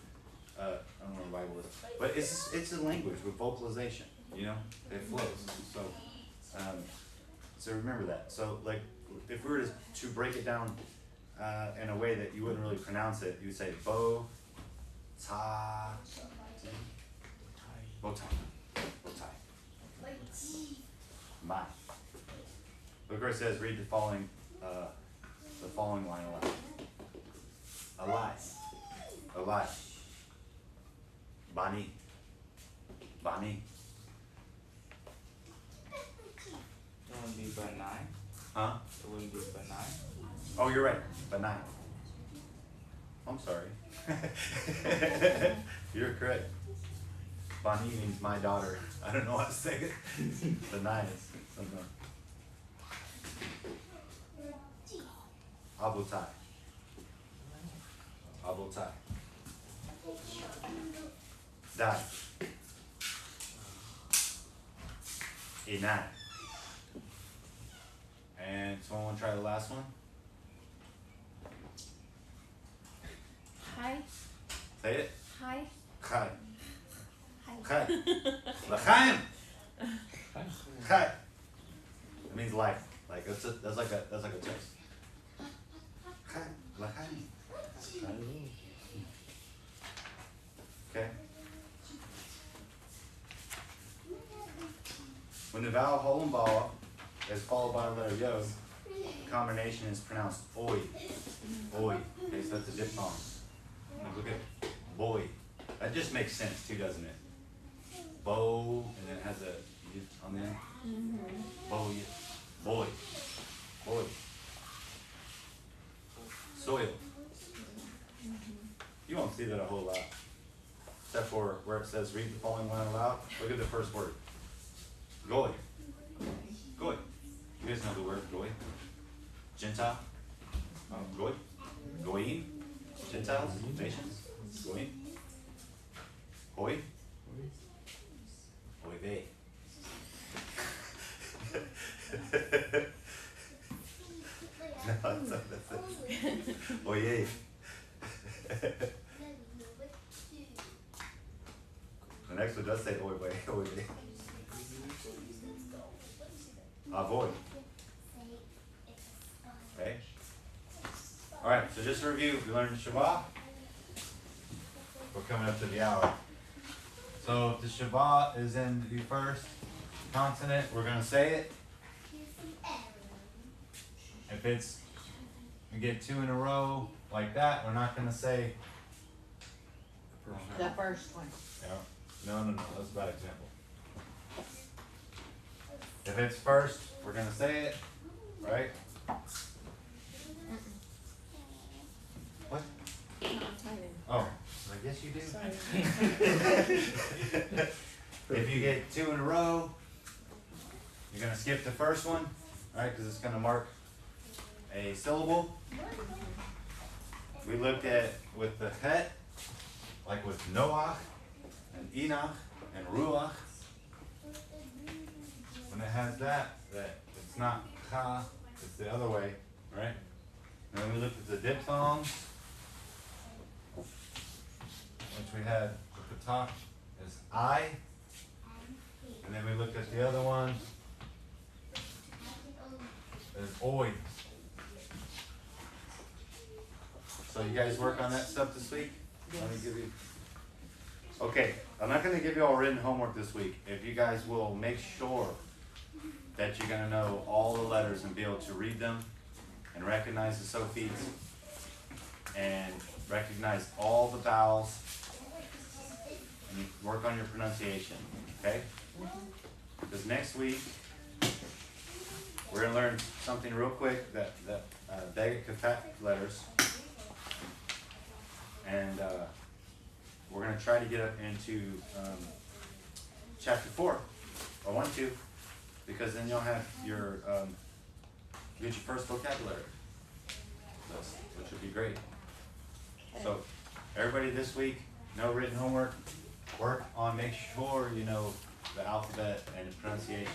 I don't know what the Bible is, but it's a language with vocalization. You know, it flows. So remember that. So like, if we were to break it down in a way that you wouldn't really pronounce it, you would say bo, ta, bo tie, bo tie. My. Look where it says, read the following line aloud. Alive. Alive. Bani. Bani. It wouldn't be but 9. Huh? It wouldn't be but 9. Oh, you're right. Benai. I'm sorry. You're correct. Bani means my daughter. I don't know how to say it. Benai is something. Abutai. Abutai. Dai. Inai. And someone want to try the last one? Hi. Say it. Hi. Chai. Hi. Chai. L'chaim. Chai. It means life. Like that's like a toast. Chai. L'chaim. Okay. When the vowel holenbala is followed by the letter yod, the combination is pronounced oi. Oi. Okay, so that's a diphthong. Like, look at boy. That just makes sense too, doesn't it? Bow, and then it has a yid on the end. Bow, yid. Boy. Boy. Soil. You won't see that a whole lot. except for where it says read the following line aloud. Look at the first word. Goy. Goy. You guys know the word goy? Gentile? Goy? Goyim? Gentiles? Nations? Goyim? Hoy? Hoy vey. No, that's not it. Oye. The next one does say oy vey. Oy vey. Avoid. Okay? Alright, so just to review, we learned Shabbat. We're coming up to the hour. So if the Shabbat is in the first consonant, we're going to say it. If it's, we get 2 in a row like that, we're not going to say. The first one. Yeah. No, that's a bad example. If it's first, we're going to say it, right? What? No, I'm typing. Oh, I guess you do. Sorry. If you get 2 in a row, you're going to skip the first one, right? Because it's going to mark a syllable. We looked at with the het, like with Noach and Enoch and Ruach. When it has that it's not cha, it's the other way, right? And then we looked at the diphthongs, which we had the patach is I. And then we looked at the other one as oi. So you guys work on that stuff this week? Let me give you. Okay, I'm not going to give you all written homework this week. If you guys will make sure that you're going to know all the letters and be able to read them and recognize the sophies and recognize all the vowels and work on your pronunciation, okay? Because next week we're going to learn something real quick, that Dagat Kafat letters, and we're going to try to get up into chapter 4 or 1-2, because then you'll have your get your first vocabulary, which would be great. So everybody this week, no written homework. Work on, make sure you know the alphabet and pronunciation.